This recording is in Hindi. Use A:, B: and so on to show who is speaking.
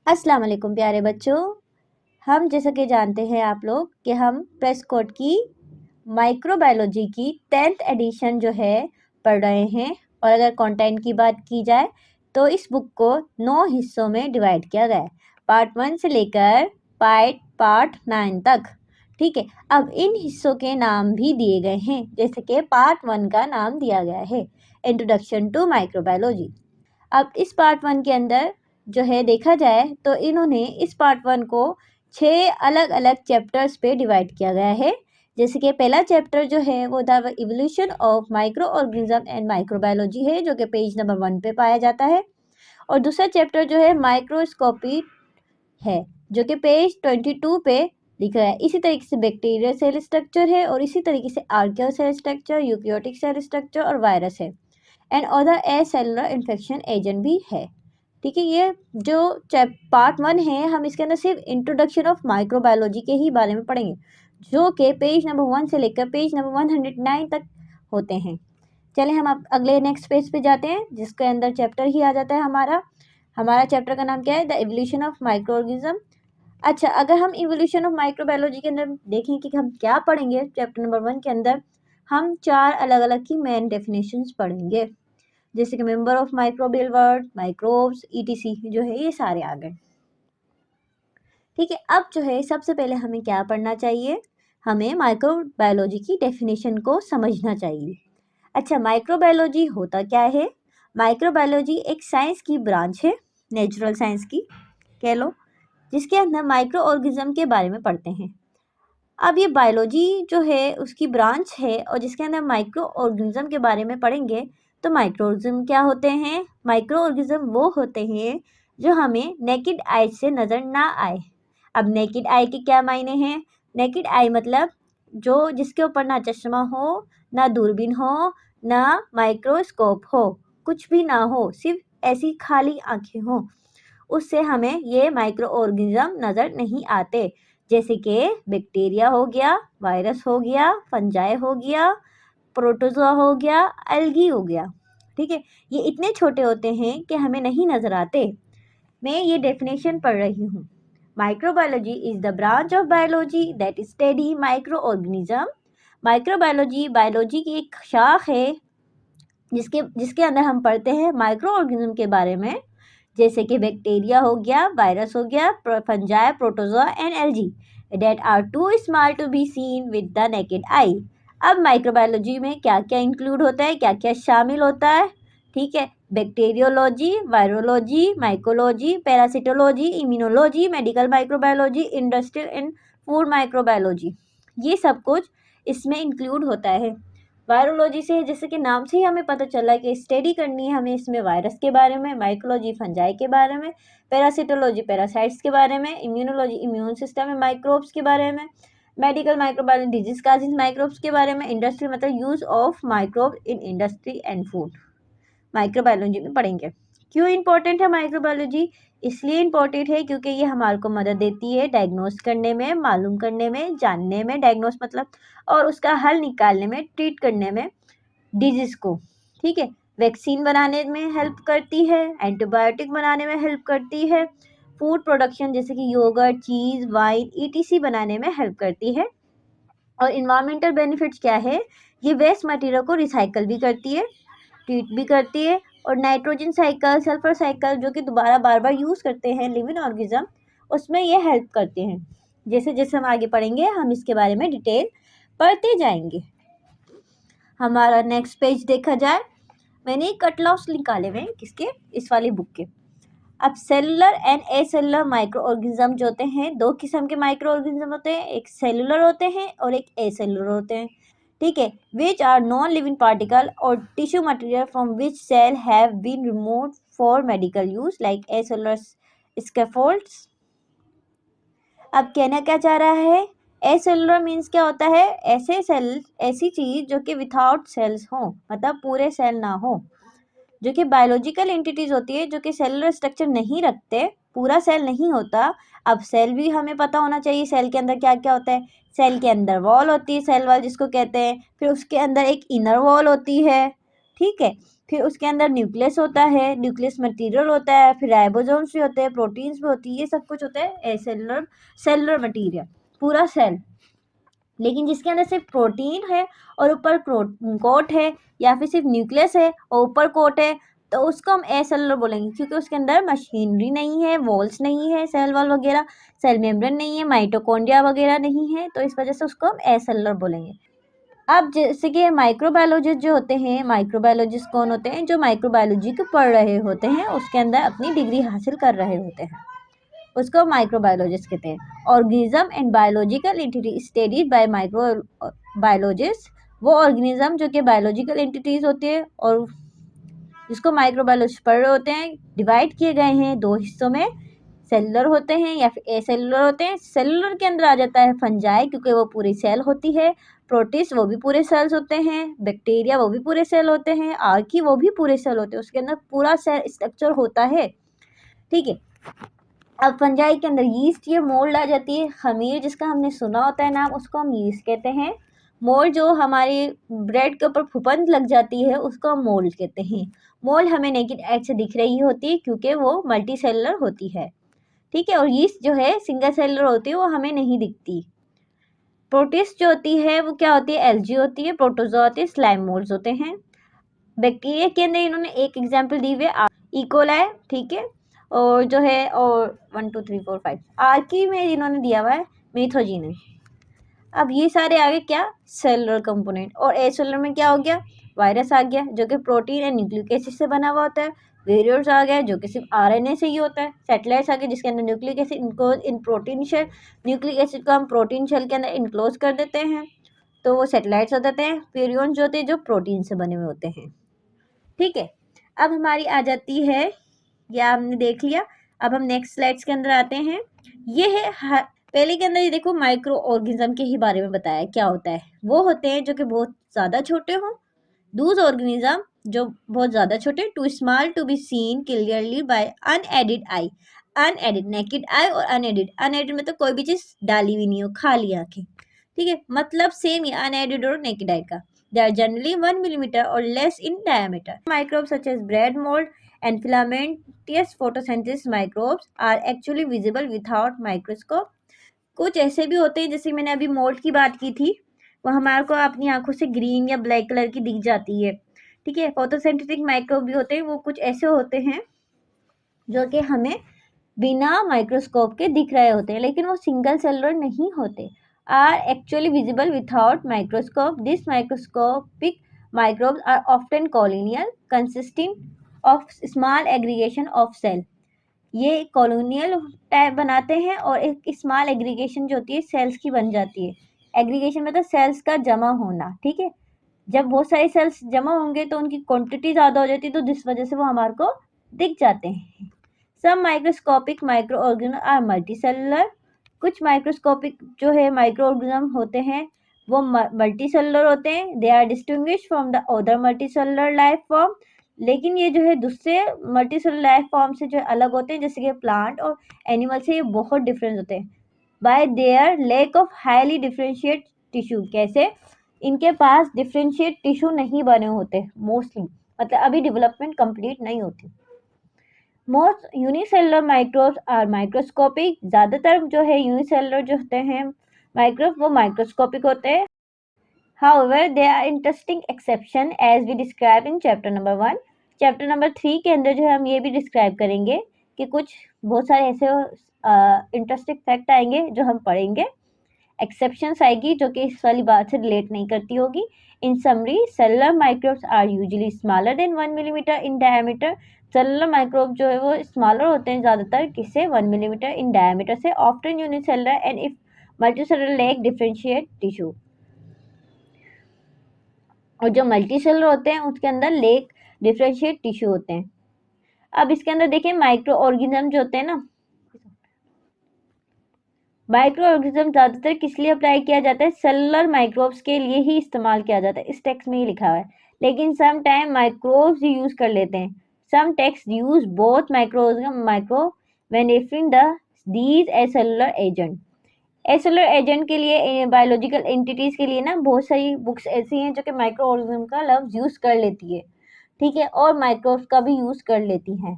A: अस्सलाम वालेकुम प्यारे बच्चों। हम जैसा कि जानते हैं आप लोग कि हम प्रेस्कॉट की माइक्रोबायोलॉजी की 10th एडिशन जो है पढ़ रहे हैं। और अगर कंटेंट की बात की जाए तो इस बुक को 9 हिस्सों में डिवाइड किया गया है, पार्ट 1 से लेकर पार्ट 9 तक। ठीक है, अब इन हिस्सों के नाम भी दिए गए हैं, जैसे कि पार्ट 1 का नाम दिया गया है इंट्रोडक्शन टू माइक्रोबायोलॉजी। अब इस पार्ट 1 के अंदर जो है देखा जाए तो इन्होंने इस पार्ट 1 को 6 अलग अलग चैप्टर्स पे डिवाइड किया गया है। जैसे कि पहला चैप्टर जो है वो the evolution of micro organism and microbiology है, जो कि पेज नंबर 1 पे पाया जाता है। और दूसरा चैप्टर जो है माइक्रोस्कोपी है, जो कि पेज 22 पे लिख रहा है। इसी तरीके से बैक्टीरियल सेल स्ट्रक्चर है, और इसी तरीके से archaeal cell structure, eukaryotic cell structure और वायरस है, and other acellular infection agent भी है। ठीक है, ये जो पार्ट 1 है, हम इसके अंदर सिर्फ इंट्रोडक्शन ऑफ माइक्रोबायोलॉजी के ही बारे में पढ़ेंगे, जो कि पेज नंबर 1 से लेकर पेज नंबर 109 तक होते हैं। चलिए हम अब अगले नेक्स्ट पेज पे जाते हैं, जिसके अंदर चैप्टर ही आ जाता है हमारा चैप्टर का नाम क्या है? The evolution of micro organism. अच्छा, अगर हम इवोल्यूशन ऑफ माइक्रोबायोलॉजी के अंदर देखें कि हम क्या पढ़ेंगे चैप्टर नंबर 1 के अंदर, हम 4 अलग अलग की मेन डेफिनेशंस पढ़ेंगे, जैसे कि member of microbial world, microbes, etc जो है, ये सारे आ गए। ठीक है, अब जो है सबसे पहले हमें क्या पढ़ना चाहिए? हमें माइक्रोबायोलॉजी की डेफिनेशन को समझना चाहिए। अच्छा, माइक्रोबायोलॉजी होता क्या है? माइक्रोबायोलॉजी एक साइंस की ब्रांच है, नेचुरल साइंस की कह लो, जिसके अंदर माइक्रो ऑर्गेनिज्म के बारे में पढ़ते हैं। अब ये बायोलॉजी जो है उसकी ब्रांच है, और जिसके अंदर माइक्रो ऑर्गेनिज्म के बारे में पढ़ेंगे। तो माइक्रो ऑर्गेनिज्म क्या होते हैं? माइक्रो ऑर्गेनिज्म वो होते हैं जो हमें नेकेड आई से नज़र ना आए। अब नेकेड आई के क्या मायने हैं? नेकेड आई मतलब जो जिसके ऊपर ना चश्मा हो, ना दूरबीन हो, ना माइक्रोस्कोप हो, कुछ भी ना हो, सिर्फ ऐसी खाली आंखें हो, उससे हमें ये माइक्रो ऑर्गेनिज्म नज़र नहीं आते। जैसे कि बैक्टीरिया हो गया, वायरस हो गया, फंजाई हो गया, प्रोटोजोआ हो गया, एल्गी हो गया। ठीक है, ये इतने छोटे होते हैं कि हमें नहीं नज़र आते। मैं ये डेफिनेशन पढ़ रही हूँ। Microbiology is the branch of biology that study micro organism. Microbiology biology की एक शाख है जिसके जिसके अंदर हम पढ़ते हैं माइक्रो ऑर्गेनिज्म के बारे में, जैसे कि बैक्टीरिया हो गया, वायरस हो गया, fungi, protozoa and algae that are too small to be seen with the naked eye. अब माइक्रोबायोलॉजी में क्या क्या इंक्लूड होता है, क्या क्या शामिल होता है? ठीक है, bacteriology, virology, mycology, parasitology, immunology, medical microbiology, industrial and food microbiology, ये सब कुछ इसमें इंक्लूड होता है। वायरोलॉजी से जैसे कि नाम से ही हमें पता चला कि स्टडी करनी है हमें इसमें वायरस के बारे में, माइकोलॉजी फंजाई के बारे में, पैरासिटोलॉजी पैरासाइट्स के बारे में, इम्यूनोलॉजी इम्यून सिस्टम में माइक्रोब्स के बारे में, medical microbiology disease causing microbes के बारे में, इंडस्ट्री मतलब use of microbe in industry and food microbiology में पढ़ेंगे। क्यों इंपॉर्टेंट है माइक्रोबायोलॉजी? इसलिए इंपॉर्टेंट है क्योंकि ये हमारे को मदद देती है डायग्नोस करने में, मालूम करने में, जानने में, डायग्नोस मतलब, और उसका हल निकालने में, ट्रीट करने में डिजीज को। ठीक है, वैक्सीन बनाने में हेल्प करती है, एंटीबायोटिक बनाने में हेल्प करती है, फूड प्रोडक्शन जैसे कि योगर्ट, चीज़, वाइन, ईटीसी बनाने में हेल्प करती है। और इन्वायरमेंटल बेनिफिट्स क्या है? ये वेस्ट मटेरियल को रिसाइकल भी करती है, ट्रीट भी करती है, और नाइट्रोजन साइकिल, सल्फर साइकिल जो कि दोबारा बार बार यूज़ करते हैं लिविंग ऑर्गेनिज्म, उसमें ये हेल्प करते हैं। जैसे जैसे हम आगे पढ़ेंगे हम इसके बारे में डिटेल पढ़ते जाएंगे। हमारा नेक्स्ट पेज देखा जाए, मैंने कट लॉस निकाले हुए हैं किसके? इस वाली बुक के। अब cellular and A cellular micro organism जो होते हैं, दो किस्म के माइक्रो ऑर्गेनिज्म होते हैं, एक सेलुलर होते हैं और एक ए सेलुलर होते हैं। ठीक है, which are non living particle और tissue material from which cell have been removed for medical use like acellular scaffolds. अब कहना क्या चाह रहा है? ए सेलुलर मीन्स क्या होता है? ऐसे सेल, ऐसी चीज जो कि विथआउट सेल्स हो, मतलब पूरे सेल ना हो, जो कि बायोलॉजिकल एंटिटीज होती है, जो कि सेलुलर स्ट्रक्चर नहीं रखते, पूरा सेल नहीं होता। अब सेल भी हमें पता होना चाहिए, सेल के अंदर क्या क्या होता है। सेल के अंदर वॉल होती है, सेल वॉल जिसको कहते हैं, फिर उसके अंदर एक इनर वॉल होती है। ठीक है। फिर उसके अंदर न्यूक्लियस होता है, न्यूक्लियस मटेरियल होता है, फिर राइबोसोम्स भी होते हैं, प्रोटीन्स भी होती है, ये सब कुछ होता है सेलुलर मटेरियल, पूरा सेल। लेकिन जिसके अंदर सिर्फ प्रोटीन है और ऊपर कोट है, या फिर सिर्फ न्यूक्लियस है और ऊपर कोट है, तो उसको हम एसेलुलर बोलेंगे, क्योंकि उसके अंदर मशीनरी नहीं है, वॉल्स नहीं है, सेल वॉल वगैरह, सेल मेम्ब्रेन नहीं है, माइटोकॉन्ड्रिया वगैरह नहीं है, तो इस वजह से उसको हम एसेलुलर बोलेंगे। अब जैसे कि माइक्रोबायोलॉजिस्ट जो होते हैं, माइक्रोबायोलॉजिस्ट कौन होते हैं? जो माइक्रोबायोलॉजी को पढ़ रहे होते हैं, उसके अंदर अपनी डिग्री हासिल कर रहे होते हैं, उसको माइक्रोबायोलॉजिस्ट कहते हैं। Organism and biological entity studied by microbiologist, वो ऑर्गेनिज्म जो कि बायोलॉजिकल एंटिटीज होते हैं और जिसको माइक्रोबायोलॉजिस्ट पढ़ रहे होते हैं, डिवाइड किए गए हैं दो हिस्सों में, सेलुलर होते हैं या फिर एसेलुलर होते हैं। सेलुलर के अंदर आ जाता है फंजाई, क्योंकि वो पूरी सेल होती है, प्रोटिस्ट वो भी पूरे सेल्स होते हैं, बैक्टीरिया वो भी पूरे सेल होते हैं, आर्की वो भी पूरे सेल होते हैं, उसके अंदर पूरा सेल स्ट्रक्चर होता है, ठीक है। अब फंजाई के अंदर यीस्ट ये मोल्ड आ जाती है, खमीर जिसका हमने सुना होता है नाम, उसको हम यीस्ट कहते हैं। मोल्ड जो हमारी ब्रेड के ऊपर फुफंद लग जाती है, उसको हम मोल्ड कहते हैं। मोल्ड हमें नेकेड आइ से दिख रही होती है क्योंकि वो मल्टी सेलुलर होती है, ठीक है। और यीस्ट जो है सिंगल सेलुलर होती है, वो हमें नहीं दिखती। प्रोटिस्ट जो होती है वो क्या होती है? एल्गी होती है, प्रोटोजोआ होती है, स्लाइम मोल्ड्स होते हैं। बैक्टीरिया के अंदर इन्होंने एक एग्जाम्पल दी हुई है, इकोलाई, ठीक है। और जो है और 1 2 3 4 5 आर्की में इन्होंने दिया हुआ है मीथोजीनस। अब ये सारे आ गए क्या? Cellular component. और एसेलुलर में क्या हो गया? वायरस आ गया, जो कि प्रोटीन एंड न्यूक्लिक एसिड से बना हुआ होता है। वेरियर्स आ गया, जो कि सिर्फ आरएनए से ही होता है। सैटेलाइट्स आ गए, जिसके अंदर nucleic acid enclose in protein shell, nucleic acid को हम प्रोटीन शेल के अंदर इनक्लोज कर देते हैं, तो वो सैटेलाइट्स हो जाते हैं। वेरियंस जो होते हैं जो प्रोटीन से बने हुए होते हैं, ठीक है। अब हमारी आ जाती है, या हमने देख लिया, अब हम नेक्स्ट स्लाइड्स के अंदर आते हैं। ये है पहले के अंदर, ये देखो माइक्रो ऑर्गेनिज्म के ही बारे में बताया क्या होता है। वो होते हैं जो कि बहुत ज़्यादा छोटे हों, दूज ऑर्गेनिज्म जो बहुत ज़्यादा छोटे, too small to be seen clearly by unaided eye. Unaided naked eye और अनएडेड, अनएडेड में तो कोई भी चीज़ डाली हुई नहीं हो, खाली आंखें, ठीक है। मतलब सेम ही अनएडेड और नेकेड आई का। They are generally 1 millimeter or less in diameter. Microbes such as bread mold and filamentous photosynthesis microbes are actually visible without microscope. कुछ ऐसे भी होते हैं, जैसे मैंने अभी मोल्ड की बात की थी, वो हमारे को अपनी आंखों से ग्रीन या ब्लैक कलर की दिख जाती है, ठीक है। फोटोसिंथेटिक माइक्रोब भी होते हैं, वो कुछ ऐसे होते हैं जो कि हमें बिना माइक्रोस्कोप के दिख रहे होते हैं, लेकिन वो सिंगल सेलुलर नहीं होते, are actually visible without microscope. These microscopic microbes are often colonial, consisting of small aggregation of cell. ये कॉलोनियल टाइप बनाते हैं और एक स्मॉल एग्रीगेशन जो होती है सेल्स की बन जाती है। एग्रीगेशन मतलब सेल्स का जमा होना, ठीक है। जब बहुत सारे सेल्स जमा होंगे तो उनकी क्वांटिटी ज़्यादा हो जाती है, तो जिस वजह से वो हमारे को दिख जाते हैं। Some microscopic microorganism are multicellular. कुछ माइक्रोस्कोपिक जो है माइक्रो ऑर्गेनिज्म होते हैं वो मल्टी सेलुलर होते हैं। They are distinguish from the other multicellular life form. लेकिन ये जो है दूसरे मल्टी सेलुलर लाइफ फॉर्म से जो अलग होते हैं, जैसे कि प्लांट और एनिमल से, ये बहुत डिफरेंस होते हैं by their lack of highly differentiate tissue. कैसे? इनके पास डिफरेंशिएट टिश्यू नहीं बने होते मोस्टली, मतलब अभी डेवलपमेंट कंप्लीट नहीं होती। Most unicellular microbes are microscopic. ज़्यादातर जो है यूनिसेलुलर जो होते हैं माइक्रोब, वो माइक्रोस्कोपिक होते हैं। However, there are interesting exception as we describe in chapter number 1. Chapter number 3 के अंदर जो है हम ये भी डिस्क्राइब करेंगे कि कुछ बहुत सारे ऐसे इंटरेस्टिंग फैक्ट आएंगे जो हम पढ़ेंगे। एक्सेप्शंस आएगी जो कि इस वाली बात से रिलेट नहीं करती होगी। In summary, cellular microbes are usually smaller than 1 millimetre in diameter. Cellular microbe जो है वो स्मॉलर होते हैं ज़्यादातर, किससे? 1 मिलीमीटर इन डायमीटर से। Often unicellular and if multicellular lack differentiate tissue. और जो मल्टी सेलुलर होते हैं उसके अंदर लेक डिफरेंशिएट टिश्यू होते हैं। अब इसके अंदर देखिए माइक्रो ऑर्गेनिज्म जो होते हैं ना, माइक्रो ऑर्गेनिज्म ज़्यादातर किस लिए अप्लाई किया जाता है? सेलुलर माइक्रोब्स के लिए ही इस्तेमाल किया जाता है, इस टेक्स्ट में ही लिखा हुआ है। लेकिन सम टाइम माइक्रोब्स ही यूज कर लेते हैं। Some text use both micro when referring the these acellular agent. Acellular agent के लिए, बायोलॉजिकल एंटिटीज के लिए ना बहुत सारी बुक्स ऐसी हैं जो कि माइक्रो ऑर्गेनिज्म का लफ्ज यूज कर लेती है। ठीक है, और माइक्रोब्स का भी यूज़ कर लेती हैं।